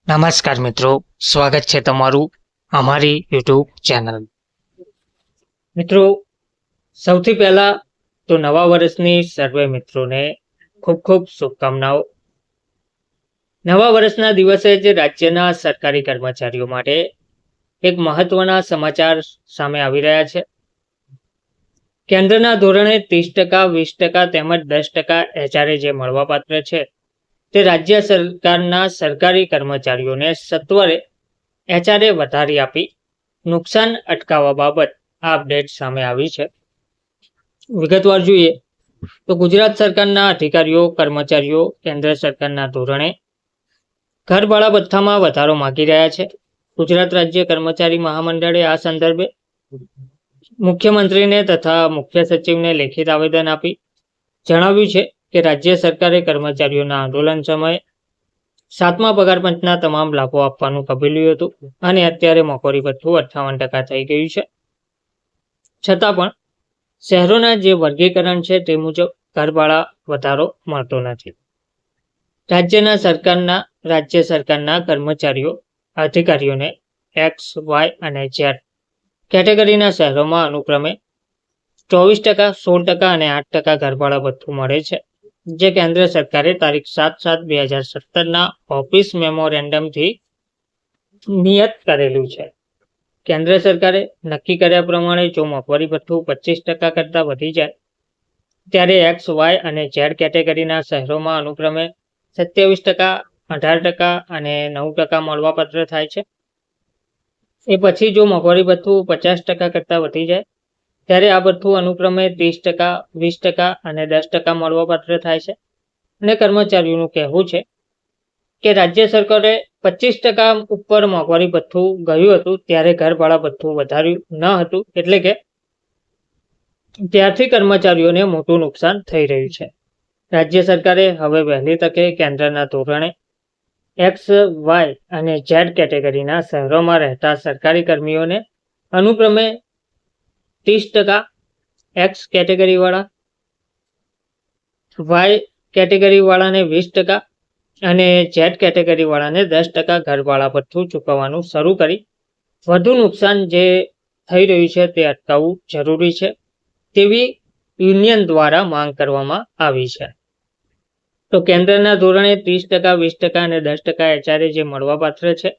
નમસ્કાર મિત્રો, સ્વાગત છે તમારું અમારી યુટ્યુબ ચેનલ. મિત્રો, સૌથી પહેલા તો નવા વર્ષની સર્વે મિત્રોને ખૂબ ખૂબ શુભકામનાઓ. નવા વર્ષના દિવસે જ રાજ્યના સરકારી કર્મચારીઓ માટે એક મહત્વના સમાચાર સામે આવી રહ્યા છે. કેન્દ્રના ધોરણે 30%, 20% તેમજ 10% એચઆરએ જે મળવાપાત્ર છે તે રાજ્ય સરકારના સરકારી કર્મચારીઓને સત્વરે એચઆરએ વધારી આપી નુકસાન અટકાવવા બાબત આ અપડેટ સામે આવી છે. વિગતવાર જોઈએ તો ગુજરાત સરકારના અધિકારીઓ કર્મચારીઓ કેન્દ્ર સરકારના ધોરણે ઘરભાડા ભથ્થામાં વધારો માગી રહ્યા છે. ગુજરાત રાજ્ય કર્મચારી મહામંડળે આ સંદર્ભે મુખ્યમંત્રીને તથા મુખ્ય સચિવને લેખિત આવેદન આપી જણાવ્યું છે કે રાજ્ય સરકારે કર્મચારીઓના આંદોલન સમયે 7મા પગાર પંચના તમામ લાભો આપવાનું કબૂલ્યું હતું અને અત્યારે મોંઘવારી ભથ્થું 58% થઈ ગયું છે. છતાં પણ શહેરોના જે વર્ગીકરણ છે તે મુજબ ઘરભાડા વધારો મળતો નથી. રાજ્ય સરકારના કર્મચારીઓ અધિકારીઓને એક્સ, વાય અને ઝેડ કેટેગરીના શહેરોમાં અનુક્રમે 24%, 16% અને 8% ઘરભાડા ભથ્થું મળે છે, જે કેન્દ્ર સરકારે તારીખ 7/7/2017ના ઓફિસ મેમોરેન્ડમથી નિયત કરેલું છે. કેન્દ્ર સરકારે નક્કી કર્યા પ્રમાણે જો મોંઘવારી ભથ્થું 25% કરતાં વધી જાય ત્યારે એક્સ, વાય અને ઝેડ કેટેગરીના શહેરોમાં અનુક્રમે 27%, 18% અને 9% મળવાપાત્ર થાય છે. એ પછી જો મોંઘવારી ભથ્થું 50% કરતાં વધી જાય ત્યારે આ ભથ્થું અનુક્રમે 30%, 20% અને 10% મળવાપાત્ર થાય છે. અને કર્મચારીઓનું કહેવું છે કે રાજ્ય સરકારે 25% ઉપર મોંઘવારી ભથ્થું ગયું હતું ત્યારે ઘરભાડા ભથ્થું વધાર્યું ન હતું, એટલે કે ત્યારથી કર્મચારીઓને મોટું નુકસાન થઈ રહ્યું છે. રાજ્ય સરકારે હવે વહેલી તકે કેન્દ્રના ધોરણે એક્સ, વાય અને ઝેડ કેટેગરીના શહેરોમાં રહેતા સરકારી કર્મીઓને અનુક્રમે 30%, એક્સ કેટેગરીવાળા, વાય કેટેગરીવાળાને 20% અને ઝેડ કેટેગરીવાળાને 10% ઘરભાડા ભથ્થું ચૂકવવાનું શરૂ કરી વધુ નુકસાન જે થઈ રહ્યું છે તે અટકાવવું જરૂરી છે તેવી યુનિયન દ્વારા માંગ કરવામાં આવી છે. તો કેન્દ્રના ધોરણે 30%, 20% અને 10% એચઆરએ જે મળવાપાત્ર છે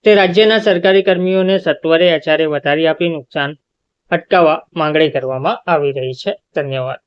તે રાજ્યના સરકારી કર્મીઓને સત્વરે એચઆરએ વધારી આપી નુકસાન અટકાવવા માંગણી કરવામાં આવી રહી છે. ધન્યવાદ.